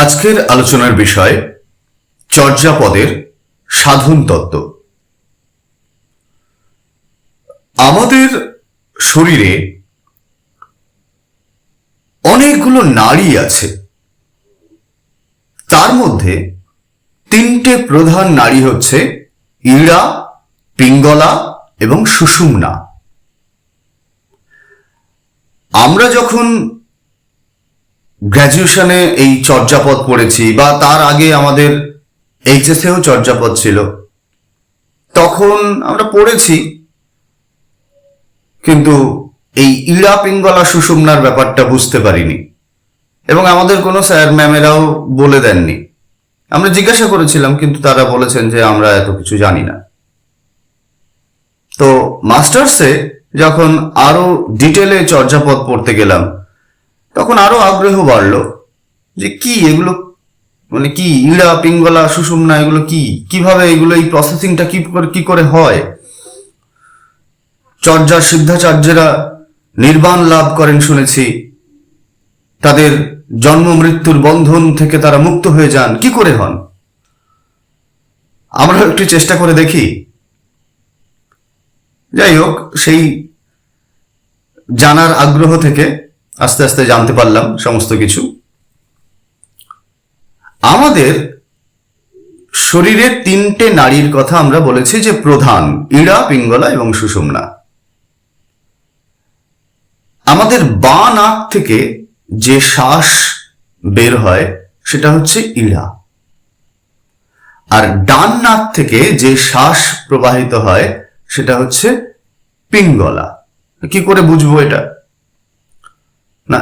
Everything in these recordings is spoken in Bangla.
আজকের আলোচনার বিষয় চর্যাপদের সাধন তত্ত্ব। আমাদের শরীরে অনেকগুলো নাড়ি আছে, তার মধ্যে তিনটে প্রধান নাড়ি হচ্ছে ইড়া, পিঙ্গলা এবং সুষুম্না। আমরা যখন গ্র্যাজুয়েশনে এই চর্যাপদ পড়েছি বা তার আগে আমাদের এইচএসেও চর্যাপদ ছিল, তখন আমরা পড়েছি, কিন্তু এই ইড়া, পিঙ্গলা, সুষুম্নার ব্যাপারটা বুঝতে পারিনি এবং আমাদের কোনো স্যার ম্যামেরাও বলে দেননি। আমরা জিজ্ঞাসা করেছিলাম, কিন্তু তারা বলেছেন যে আমরা এত কিছু জানি না। তো মাস্টার্সে যখন আরো ডিটেলে চর্যাপদ পড়তে গেলাম, তখন আরো আগ্রহ বাড়লো যে কি এগুলো, মানে কি ইড়া, পিঙ্গলা, সুষুম্না, এগুলো কি, কিভাবে এগুলো, এই প্রসেসিংটা কি করে হয়। চর্যার সিদ্ধাচার্যেরা নির্বাণ লাভ করেন শুনেছি, তাদের জন্ম মৃত্যুর বন্ধন থেকে তারা মুক্ত হয়ে যান, কি করে হন? আমরা একটু চেষ্টা করে দেখি। যাই হোক, সেই জানার আগ্রহ থেকে আস্তে আস্তে জানতে পারলাম সমস্ত কিছু। আমাদের শরীরের তিনটে নাড়ির কথা আমরা বলেছি যে প্রধান, ইড়া, পিঙ্গলা এবং সুষুম্না। আমাদের বাঁ নাক থেকে যে শ্বাস বের হয় সেটা হচ্ছে ইড়া, আর ডান নাক থেকে যে শ্বাস প্রবাহিত হয় সেটা হচ্ছে পিঙ্গলা। কি করে বুঝবো এটা? না,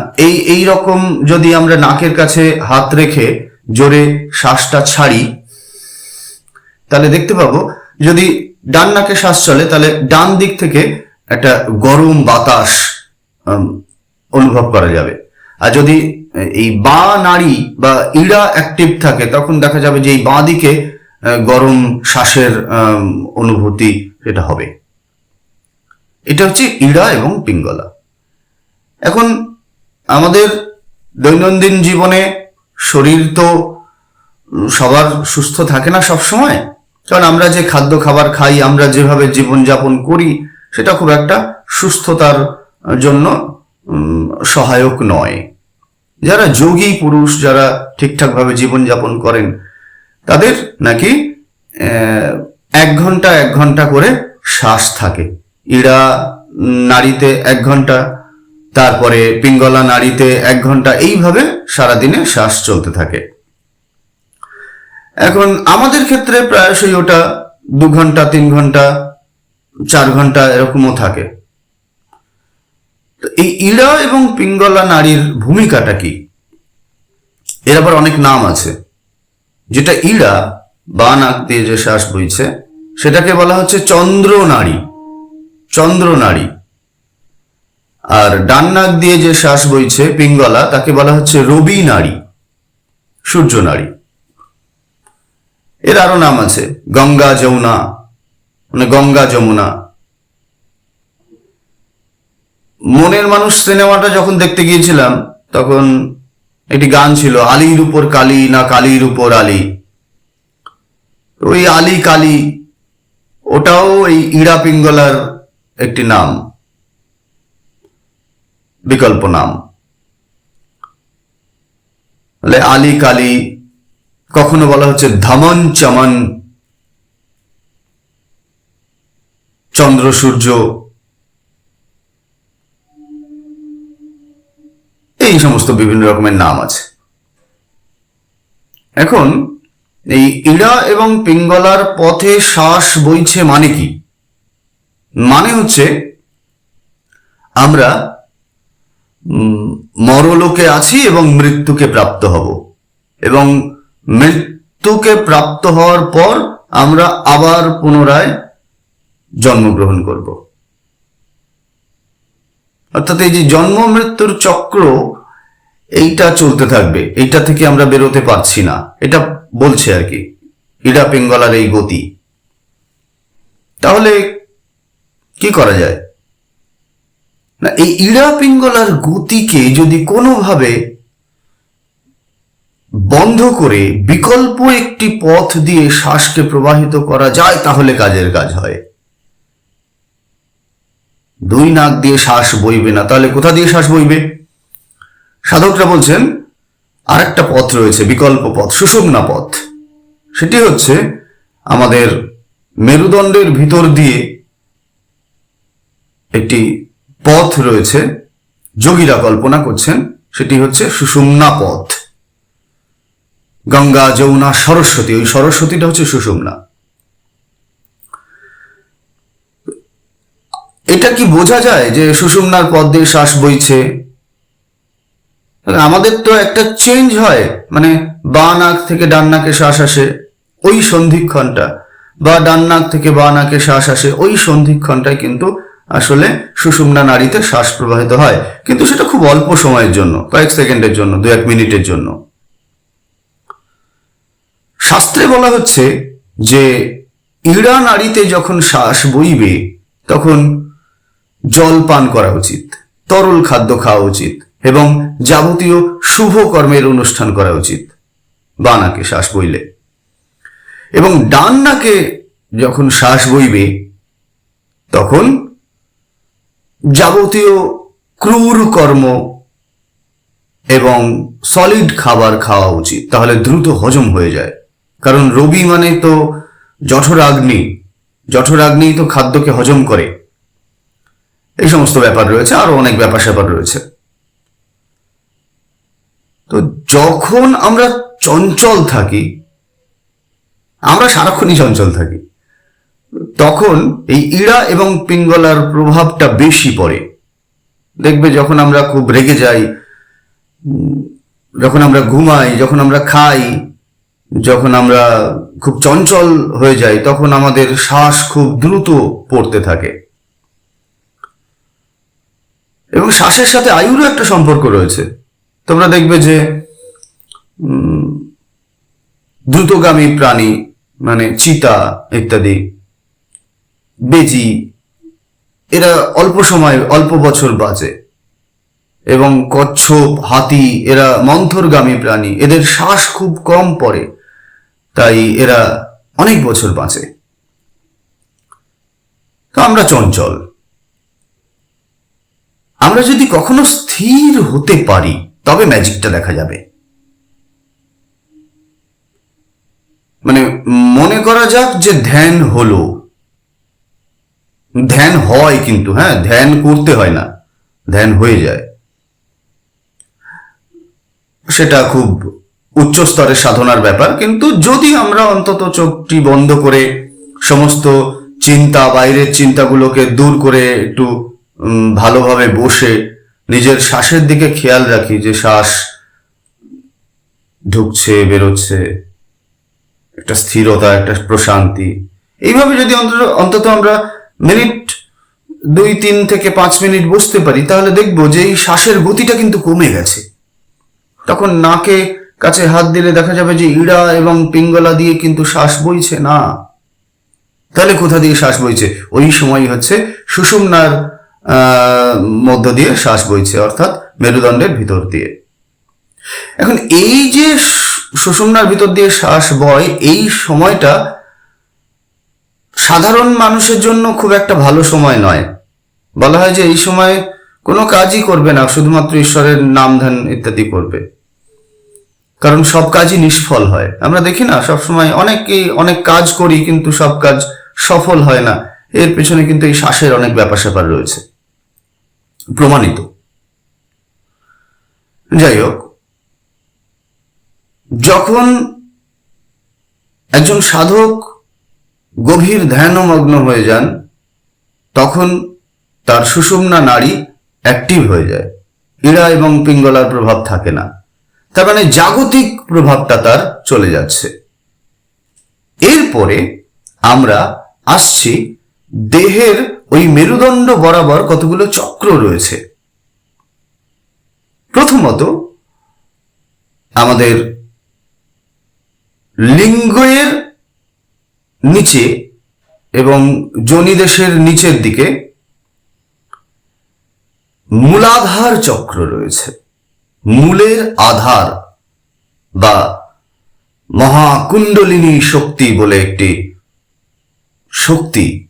এই রকম যদি আমরা নাকের কাছে হাত রেখে জোরে শ্বাসটা ছাড়ি, তাহলে দেখতে পাবো যদি ডান নাকে শ্বাস চলে, তাহলে ডান দিক থেকে একটা গরম বাতাস অনুভব করা যাবে। আর যদি এই বাঁ নাড়ি বা ইড়া অ্যাক্টিভ থাকে, তখন দেখা যাবে যে এই বাঁ দিকে গরম শ্বাসের অনুভূতি সেটা হবে। এটা হচ্ছে ইড়া এবং পিঙ্গলা। এখন আমাদের দৈনন্দিন জীবনে শরীর তো সবার সুস্থ থাকে না সব সময়, কারণ আমরা যে খাদ্য খাবার খাই, আমরা যেভাবে জীবনযাপন করি, সেটা খুব একটা সুস্থতার জন্য সহায়ক নয়। যারা যোগী পুরুষ, যারা ঠিকঠাক ভাবে জীবনযাপন করেন, তাদের নাকি 1 ঘন্টা 1 ঘন্টা করে শ্বাস থাকে। ইড়া নাড়িতে 1 ঘন্টা, তারপরে পিঙ্গলা নাড়িতে 1 ঘন্টা, এইভাবে সারাদিনে শ্বাস চলতে থাকে। এখন আমাদের ক্ষেত্রে প্রায়শই ওটা 2 ঘন্টা, 3 ঘন্টা, 4 ঘন্টা এরকমও থাকে। এই ইড়া এবং পিঙ্গলা নাড়ির ভূমিকাটা কি? এর আবার অনেক নাম আছে। যেটা ইড়া, বাঁ নাক দিয়ে যে শ্বাস বইছে, সেটাকে বলা হচ্ছে চন্দ্র নাড়ি, চন্দ্র নাড়ি। আর ডান নাক দিয়ে যে শ্বাস বইছে পিঙ্গলা, তাকে বলা হচ্ছে রবি নাড়ি, সূর্য নাড়ি। এর আরো নাম আছে, গঙ্গা যমুনা, মানে গঙ্গা যমুনা। মনের মানুষ সিনেমাটা যখন দেখতে গিয়েছিলাম, তখন একটি গান ছিল, আলীর উপর কালী না কালীর উপর আলী। ওই আলী কালী, ওটাও এই ইড়া পিঙ্গলার একটি নাম, বিকল্প নাম। আলী কালী, কখনো বলা হচ্ছে ধমন চমন, চন্দ্র সূর্য, এই সমস্ত বিভিন্ন রকমের নাম আছে। এখন এই ইড়া এবং পিঙ্গলার পথে শ্বাস বইছে মানে কি? মানে হচ্ছে আমরা মরলোকে আছি এবং মৃত্যুকে প্রাপ্ত হব, এবং মৃত্যুকে প্রাপ্ত হওয়ার পর আমরা আবার পুনরায় জন্মগ্রহণ করব। অর্থাৎ এই যে জন্ম মৃত্যুর চক্র, এইটা চলতে থাকবে, এইটা থেকে আমরা বেরোতে পারছি না, এটা বলছে আর কি ইড়া পিঙ্গলার এই গতি। তাহলে কি করা যায়? না, এই ইড়া পিঙ্গলার গতিকে যদি কোনোভাবে বন্ধ করে বিকল্প একটি পথ দিয়ে শ্বাসকে প্রবাহিত করা যায়, তাহলে কাজের কাজ হয়। দুই নাক দিয়ে শ্বাস বইবে না, তাহলে কোথা দিয়ে শ্বাস বইবে? সাধকরা বলছেন আরেকটা পথ রয়েছে, বিকল্প পথ, সুষুম্না পথ। সেটি হচ্ছে আমাদের মেরুদণ্ডের ভিতর দিয়ে একটি পথ রয়েছে, যোগীরা কল্পনা করছেন সেটি হচ্ছে সুষুম্না পথ। গঙ্গা, যমুনা, সরস্বতী, ওই সরস্বতীটা হচ্ছে সুষুম্না। এটা কি বোঝা যায় যে সুষুম্নার পথ দিয়ে শ্বাস বইছে? আমাদের তো একটা চেঞ্জ হয়, মানে বাঁ নাক থেকে ডান নাকে শ্বাস আসে ওই সন্ধিক্ষণটা, বা ডান নাক থেকে বাঁ নাকে শ্বাস আসে ওই সন্ধিক্ষণটায় কিন্তু আসলে সুষুম্না নাড়িতে শ্বাস প্রবাহিত হয়, কিন্তু সেটা খুব অল্প সময়ের জন্য, কয়েক সেকেন্ডের জন্য, 2-1 মিনিটের জন্য। শাস্ত্রে বলা হচ্ছে যে ইড়া নাড়িতে যখন শ্বাস বইবে তখন জল পান করা উচিত, তরল খাদ্য খাওয়া উচিত এবং যাবতীয় শুভ কর্মের অনুষ্ঠান করা উচিত বাঁ নাকে শ্বাস বইলে। এবং ডান নাকে যখন শ্বাস বইবে তখন যাবতীয় ক্রূর কর্ম এবং সলিড খাবার খাওয়া উচিত, তাহলে দ্রুত হজম হয়ে যায়। কারণ রবি মানে তো জঠরাগ্নি, জঠরাগ্নি তো খাদ্যকে হজম করে। এই সমস্ত ব্যাপার রয়েছে, আরো অনেক ব্যাপার স্যাপার রয়েছে। তো যখন আমরা চঞ্চল থাকি, আমরা সারাক্ষণই চঞ্চল থাকি, তখন এই ইড়া এবং পিঙ্গলার প্রভাবটা বেশি পড়ে। দেখবে যখন আমরা খুব রেগে যাই, যখন আমরা ঘুমাই, যখন আমরা খাই, যখন আমরা খুব চঞ্চল হয়ে যাই, তখন আমাদের শ্বাস খুব দ্রুত পড়তে থাকে। এবং শ্বাসের সাথে আয়ুরও একটা সম্পর্ক রয়েছে। তোমরা দেখবে যে দ্রুতগামী প্রাণী মানে চিতা ইত্যাদি, বেজি, এরা অল্প সময়, অল্প বছর বাঁচে। এবং কচ্ছপ, হাতি, এরা মন্থরগামী প্রাণী, এদের শ্বাস খুব কম পড়ে, তাই এরা অনেক বছর বাঁচে। তো আমরা চঞ্চল। আমরা যদি কখনো স্থির হতে পারি তবে ম্যাজিকটা দেখা যাবে। মানে মনে করা যাক যে ধ্যান হলো, ধ্যান হয়, কিন্তু হ্যাঁ, ধ্যান করতে হয় না, ধ্যান হয়ে যায়। সেটা খুব উচ্চ স্তরের সাধনার ব্যাপার। কিন্তু যদি আমরা অন্তত চোখটি বন্ধ করে সমস্ত চিন্তা, বাইরের চিন্তাগুলোকে দূর করে একটু ভালোভাবে বসে নিজের শ্বাসের দিকে খেয়াল রাখি, যে শ্বাস ঢুকছে বেরোচ্ছে, একটা স্থিরতা, একটা প্রশান্তি, এইভাবে যদি অন্তত আমরা মিনিট 2-3 থেকে 5 মিনিট বসতে পারি, তাহলে দেখবো যে এই শ্বাসের গতিটা কিন্তু কমে গেছে। তখন নাকে কাছে হাত দিলে দেখা যাবে যে ইড়া এবং পিঙ্গলা দিয়ে কিন্তু শ্বাস বইছে না। তাহলে কোথা দিয়ে শ্বাস বইছে? ওই সময় হচ্ছে সুষুম্নার মধ্য দিয়ে শ্বাস বইছে, অর্থাৎ মেরুদণ্ডের ভিতর দিয়ে। এখন এই যে সুষুম্নার ভিতর দিয়ে শ্বাস বয়, এই সময়টা সাধারণ মানুষের জন্য খুব একটা ভালো সময় নয়। বলা হয় যে এই সময় কোনো কাজই করবে না, শুধুমাত্র ঈশ্বরের নাম ধ্যান ইত্যাদি করবে, কারণ সব কাজই নিষ্ফল হয়। আমরা দেখি না, সবসময় অনেকেই অনেক কাজ করি কিন্তু সব কাজ সফল হয় না। এর পেছনে কিন্তু এই শ্বাসের অনেক ব্যাপার স্যাপার রয়েছে, প্রমাণিত। যাই হোক, যখন একজন সাধক গভীর ধ্যানমগ্ন হয়ে যান, তখন তার সুষুম্না নাড়ি অ্যাক্টিভ হয়ে যায়, ইড়া এবং পিঙ্গলার প্রভাব থাকে না। তার মানে জাগতিক প্রভাবটা তার চলে যাচ্ছে। এরপরে আমরা আসছি দেহের ওই মেরুদণ্ড বরাবর কতগুলো চক্র রয়েছে। প্রথমত আমাদের লিঙ্গের নিচে এবং যোনিদেশের নিচের দিকে মূলাধার চক্র রয়েছে। মূলের আধার, বা মহাকুণ্ডলিনী শক্তি বলে একটি শক্তি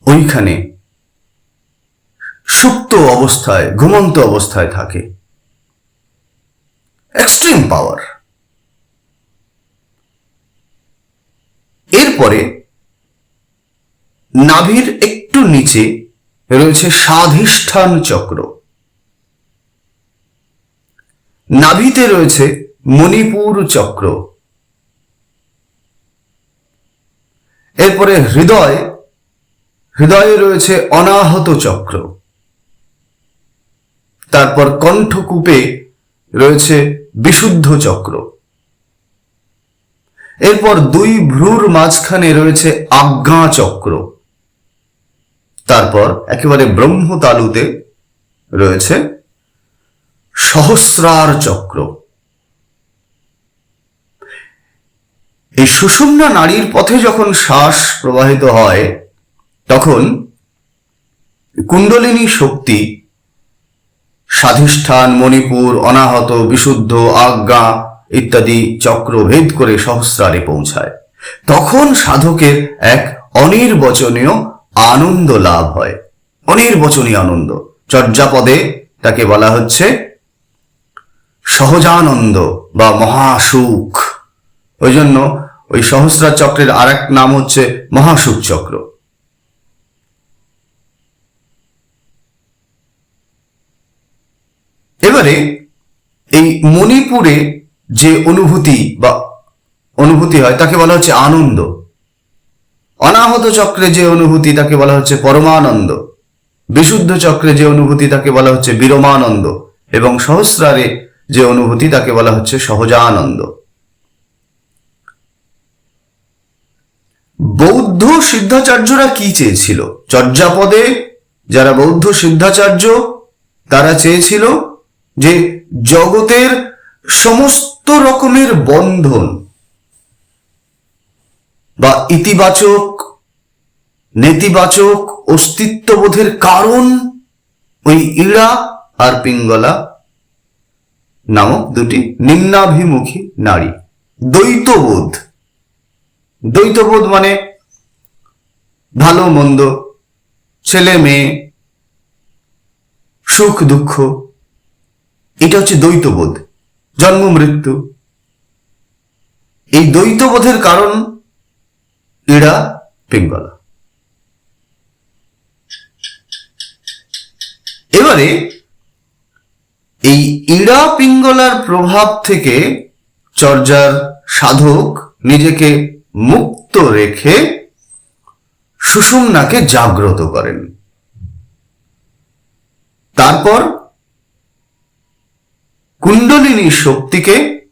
ওইখানে সুপ্ত অবস্থায়, ঘুমন্ত অবস্থায় থাকে। এক্সট্রিম পাওয়ার। এরপরে নাভির একটু নিচে রয়েছে স্বাধিষ্ঠান চক্র। নাভিতে রয়েছে মণিপুর চক্র। এরপরে হৃদয়ে রয়েছে অনাহত চক্র। তারপর কণ্ঠকূপে রয়েছে বিশুদ্ধ চক্র। এরপর দুই ভ্রুর মাঝখানে রয়েছে আজ্ঞা চক্র। তারপর একেবারে ব্রহ্মতালুতে রয়েছে সহস্রার চক্র। এই সুষুম্না নাড়ির পথে যখন শ্বাস প্রবাহিত হয় তখন কুণ্ডলিনী শক্তি স্বাধিষ্ঠান, মণিপুর, অনাহত, বিশুদ্ধ, আজ্ঞা ইত্যাদি চক্র ভেদ করে সহস্রারে পৌঁছায়। তখন সাধকের এক অনির্বচনীয় আনন্দ লাভ হয়। অনির্বচনীয় আনন্দ। চর্যাপদে তাকে বলা হচ্ছে সহজানন্দ বা মহাসুখ। ওই জন্য ওই সহস্রার চক্রের আর এক নাম হচ্ছে মহাসুখ চক্র। এবারে এই মণিপুরে যে অনুভূতি হয় তাকে বলা হচ্ছে আনন্দ। অনাহত চক্রে যে অনুভূতি তাকে বলা হচ্ছে পরমানন্দ। বিশুদ্ধ চক্রে যে অনুভূতি তাকে বলা হচ্ছে বিরমানন্দ। এবং সহস্রারে যে অনুভূতি তাকে বলা হচ্ছে সহজানন্দ। বৌদ্ধ সিদ্ধাচার্যরা কি চেয়েছিল? চর্যাপদে যারা বৌদ্ধ সিদ্ধাচার্য তারা চেয়েছিল যে জগতের সমস্ত রকমের বন্ধন বা ইতিবাচক, নেতিবাচক অস্তিত্ববোধের কারণ ওই ইড়া আর পিঙ্গলা নামক দুটি নিম্নাভিমুখী নাড়ি। দ্বৈতবোধ মানে ভালো মন্দ, ছেলে মেয়ে, সুখ দুঃখ, এটা হচ্ছে দ্বৈতবোধ। জন্ম মৃত্যু, এই দ্বৈতবোধের কারণ ইড়া পিঙ্গলা। এবারে এই ইড়া পিঙ্গলার প্রভাব থেকে চর্যার সাধক নিজেকে মুক্ত রেখে সুষুম্নাকে জাগ্রত করেন। তারপর কুণ্ডলিনী শক্তিকে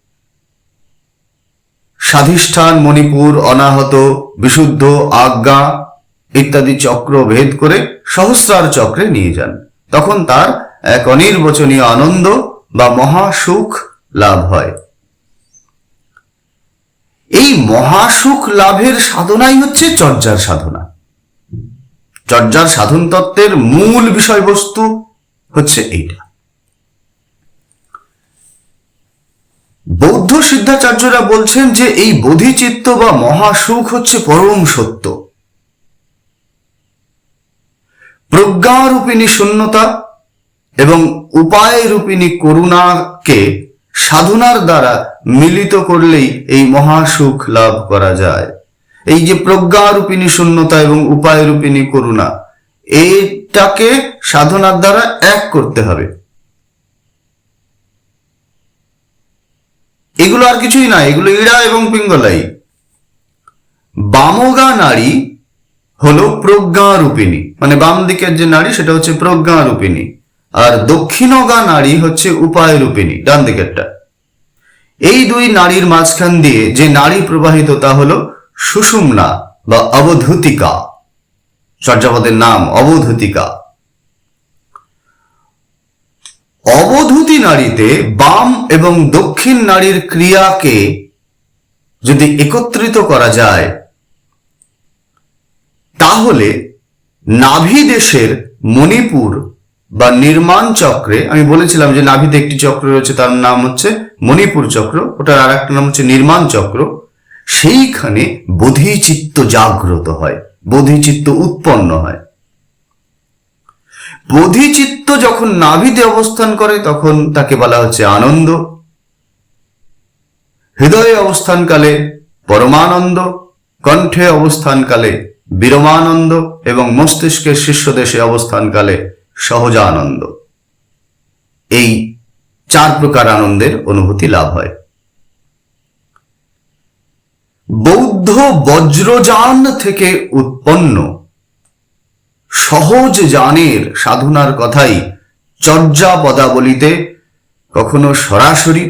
স্বাধিষ্ঠান, মণিপুর, অনাহত, বিশুদ্ধ, আজ্ঞা ইত্যাদি চক্র ভেদ করে সহস্রার চক্রে নিয়ে যান। তখন তার এক অনির্বচনীয় আনন্দ বা মহাসুখ লাভ হয়। এই মহাসুখ লাভের সাধনাই হচ্ছে চর্যার সাধনা। চর্যার সাধন তত্ত্বের মূল বিষয়বস্তু হচ্ছে এইটা। বৌদ্ধ সিদ্ধাচার্যরা বলছেন যে এই বোধিচিত্ত বা মহাসুখ হচ্ছে পরম সত্য। প্রজ্ঞারূপিণী শূন্যতা এবং উপায়রূপিণী করুণাকে সাধনার দ্বারা মিলিত করলেই এই মহাসুখ লাভ করা যায়। এই যে প্রজ্ঞারূপিণী শূন্যতা এবং উপায়রূপিণী করুণা, এইটাকে সাধনার দ্বারা এক করতে হবে। এগুলো আর কিছুই না, এগুলো ইড়া এবং পিঙ্গলাই। বামগা নাড়ি হলো প্রজ্ঞারূপিণী, মানে বাম দিকের যে নাড়ি সেটা হচ্ছে প্রজ্ঞারূপিণী, আর দক্ষিণগা নাড়ি হচ্ছে উপায়রূপিণী, ডান দিকেরটা। এই দুই নাড়ির মাঝখান দিয়ে যে নাড়ি প্রবাহিত তা হলো সুষুম্না বা অবধূতিকা। চর্যাপদের নাম অবধূতিকা। অবধূতি নাড়িতে বাম এবং দক্ষিণ নাড়ির ক্রিয়াকে যদি একত্রিত করা যায় তাহলে নাভি দেশের মণিপুর বা নির্মাণ চক্রে আমি বলেছিলাম যে নাভিতে একটি চক্র রয়েছে, তার নাম হচ্ছে মণিপুর চক্র, ওটার আর একটা নাম হচ্ছে নির্মাণ চক্র। সেইখানে বোধিচিত্ত জাগ্রত হয়, বোধিচিত্ত উৎপন্ন হয়। বোধিচিত্ত যখন নাভিতে অবস্থান করে তখন তাকে বলা হচ্ছে আনন্দ। হৃদয়ে অবস্থানকালে পরমানন্দ, কণ্ঠে অবস্থানকালে বিরমানন্দ এবং মস্তিষ্কের শীর্ষদেশে অবস্থানকালে সহজানন্দ। এই 4 প্রকার আনন্দের অনুভূতি লাভ হয়। বৌদ্ধ বজ্রযান থেকে উৎপন্ন সহজ যানের সাধনার কথাই চর্যাপদাবলিতে কখনো সরাসরি,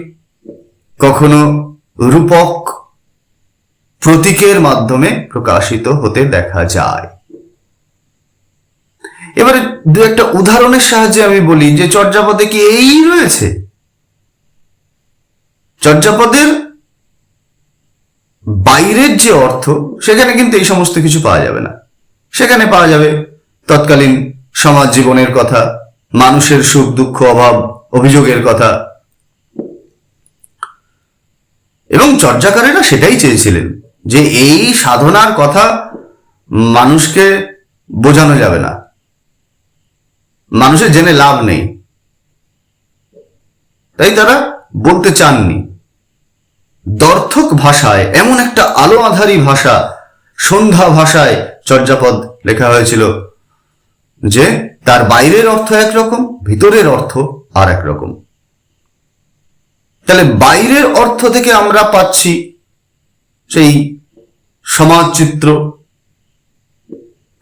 কখনো রূপক প্রতীকের মাধ্যমে প্রকাশিত হতে দেখা যায়। এবারে দু একটা উদাহরণের সাহায্যে আমি বলি যে চর্যাপদে কি এই রয়েছে? চর্যাপদের বাইরের যে অর্থ, সেখানে কিন্তু এই সমস্ত কিছু পাওয়া যাবে না। সেখানে পাওয়া যাবে তৎকালীন সমাজ জীবনের কথা, মানুষের সুখ দুঃখ অভাব অভিযোগের কথা, এবং চর্যাকারেরা সেটাই চেয়েছিলেন যে এই সাধনার কথা মানুষকে বোঝানো যাবে না, মানুষের জেনে লাভ নেই, তাই তারা বলতে চাননি। দর্থক ভাষায়, এমন একটা আলো আধারী ভাষা, সন্ধ্যা ভাষায় চর্যাপদ লেখা হয়েছিল যে তার বাইরের অর্থ একরকম, ভিতরের অর্থ আর একরকম। তাহলে বাইরের অর্থ থেকে আমরা পাচ্ছি সেই সমাজ চিত্র,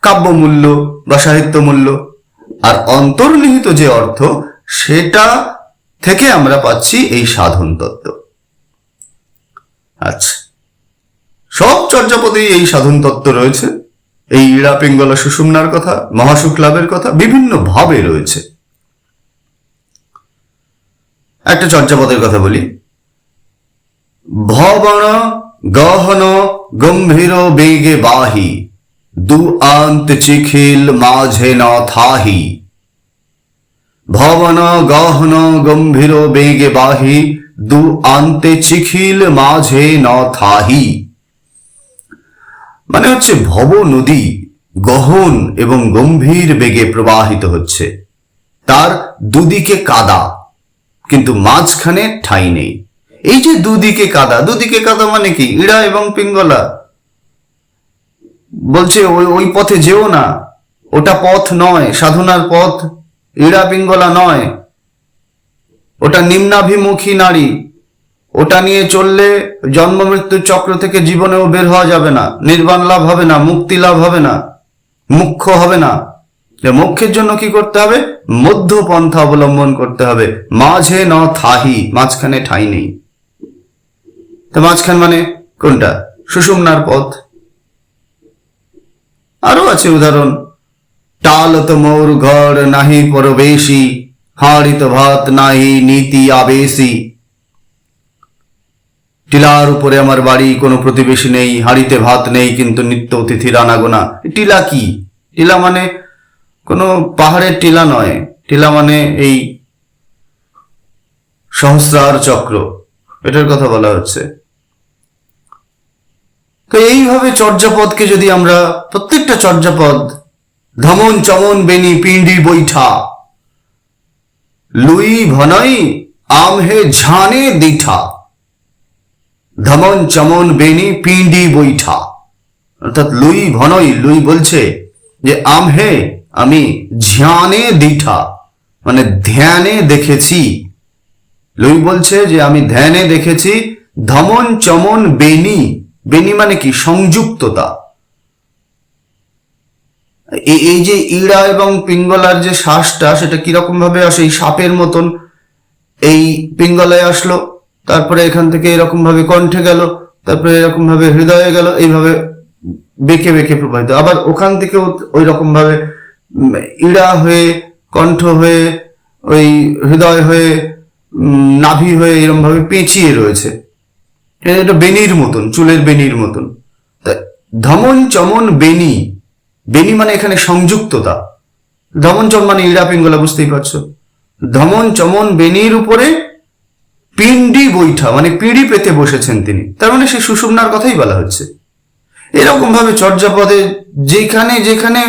কাব্যমূল্য বা সাহিত্য মূল্য, আর অন্তর্নিহিত যে অর্থ সেটা থেকে আমরা পাচ্ছি এই সাধন তত্ত্ব। আচ্ছা, সব চর্যাপদেই এই সাধন তত্ত্ব রয়েছে। এই ইড়া পিঙ্গলা সুষুম্নার কথা, মহাসুখ লাভের কথা বিভিন্ন ভাবে রয়েছে। একটা চর্যাপদের কথা বলি। ভবন গহন গম্ভীর বেগে বাহি, দু আন্ত চিখিল মাঝে ন থাহি। ভবন গহন গম্ভীর বেগে বাহি, দু আন্তে চিখিল মাঝে ন থাহি। মানে হচ্ছে ভব নদী গহন এবং গম্ভীর বেগে প্রবাহিত হচ্ছে, তার দুদিকে কাদা কিন্তু মাঝখানে ঠাঁই নেই। এই যে দুদিকে কাদা, দুদিকে কাদা মানে কি? ইড়া এবং পিঙ্গলা বলছে ওই পথে যেও না, ওটা পথ নয়, সাধনার পথ ইড়া পিঙ্গলা নয়, ওটা নিম্নাভিমুখী নারী, ওটা নিয়ে চললে জন্ম মৃত্যুর চক্র থেকে জীবনেও বের হওয়া যাবে না, নির্বাণ লাভ হবে না, মুক্তি লাভ হবে না, মুখ্য হবে না। মোক্ষের জন্য কি করতে হবে? মধ্যপন্থা অবলম্বন করতে হবে। মাঝে ন থাহি, মাঝখানে ঠাঁই নেই। তো মাঝখান মানে কোনটা? সুষুম্নার পথ। আরো আছে উদাহরণ। টালত মোর ঘর নাহি পরবেশী, হাড়িত ভাত নাহি নীতি আবেশী। টিলার উপরে আমার বাড়ি, কোনো প্রতিবেশী নেই, হাড়িতে ভাত নেই কিন্তু নিত্য অতিথির আনাগোনা। টিলা কি? টিলা মানে কোনো পাহাড়ের টিলা নয়, টিলা মানে এই সহস্রার চক্র, এটার কথা বলা হচ্ছে। তো এইভাবে চর্যাপদকে যদি আমরা প্রত্যেকটা চর্যাপদ ধমন চমন বেনি পিণ্ডি বৈঠা, লুই ভনই আম হে ঝানে দিঠা, ধমন চমন বেনি পিণ্ডি বৈঠা, অর্থাৎ লুই ভনই, লুই বলছে যে আম হে আমি ঝানে দিঠা মানে ধ্যানে দেখেছি। লুই বলছে যে আমি ধ্যানে দেখেছি। ধমন চমন বেনি, বেনি মানে কি? সংযুক্ততা। এই যে ইড়া এবং পিঙ্গলার যে শ্বাসটা, সেটা কিরকম ভাবে আসে? এই সাপের মতন এই পিঙ্গলায় আসলো, তারপরে এখান থেকে এরকম ভাবে কণ্ঠে গেল, তারপরে এরকম ভাবে হৃদয়ে গেল, এইভাবে বেঁকে বেঁকে প্রবাহিত। আবার ওখান থেকে ওই রকম ভাবে ইড়া হয়ে, কণ্ঠ হয়ে, ওই হৃদয় হয়ে, নাভি হয়ে এরকম ভাবে পেঁচিয়ে রয়েছে। এটা বেনির মতন, চুলের বেনির মতন। ধমন চমন বেনি, বেনি মানে এখানে সংযুক্ততা। ধমন চমন মানে ইড়া পিঙ্গলা, বুঝতেই পারছো। ধমন চমন বেনির উপরে পিণ্ডি বৈঠা, মানে পিঁড়ি পেতে বসেছেন তিনি, তার মানে সেই সুষুম্নার কথাই বলা হচ্ছে। এরকম ভাবে চর্যাপদে যেখানে যেখানে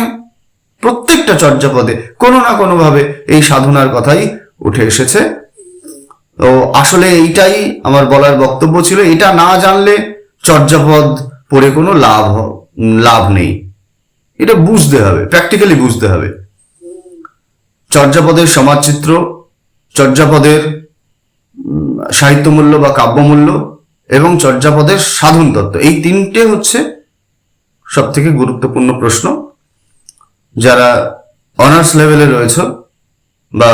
প্রত্যেকটা চর্যাপদে কোনো না কোনো ভাবে এই সাধনার কথাই উঠে এসেছে। তো আসলে এইটাই আমার বলার বক্তব্য ছিল। এটা না জানলে চর্যাপদ পড়ে কোনো লাভ নেই। এটা বুঝতে হবে, প্র্যাকটিক্যালি বুঝতে হবে। চর্যাপদের সমাজচিত্র, চর্যাপদের সাহিত্যমূল্য বা কাব্যমূল্য এবং চর্যাপদের সাধন তত্ত্ব, এই তিনটে হচ্ছে সব থেকে গুরুত্বপূর্ণ প্রশ্ন। যারা অনার্স লেভেলে রয়েছে বা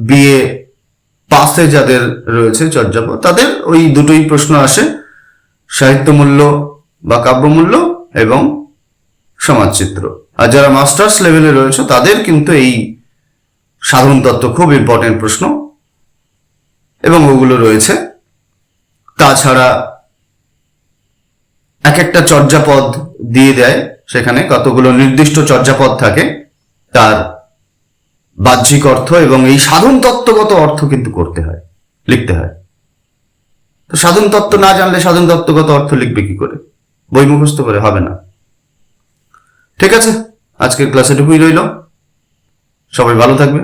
বিএ পাসে যাদের রয়েছে চর্যাপদ, তাদের ওই দুটোই প্রশ্ন আসে, সাহিত্যমূল্য বা কাব্যমূল্য এবং সমাজচিত্র। আর যারা মাস্টার্স লেভেলে রয়েছে তাদের কিন্তু এই সাধন তত্ত্ব খুব ইম্পর্টেন্ট প্রশ্ন এবং ওগুলো রয়েছে। তাছাড়া এক একটা চর্যাপদ দিয়ে দেয়, সেখানে কতগুলো নির্দিষ্ট চর্যাপদ থাকে, তার বাহ্যিক অর্থ এবং এই সাধন তত্ত্বগত অর্থ কিন্তু করতে হয়, লিখতে হয়। তো সাধন তত্ত্ব না জানলে সাধন তত্ত্বগত অর্থ লিখবে কি করে? বই মুখস্থ করে হবে না। ঠিক আছে, আজকের ক্লাস এটুকুই রইল। সবাই ভালো থাকবে।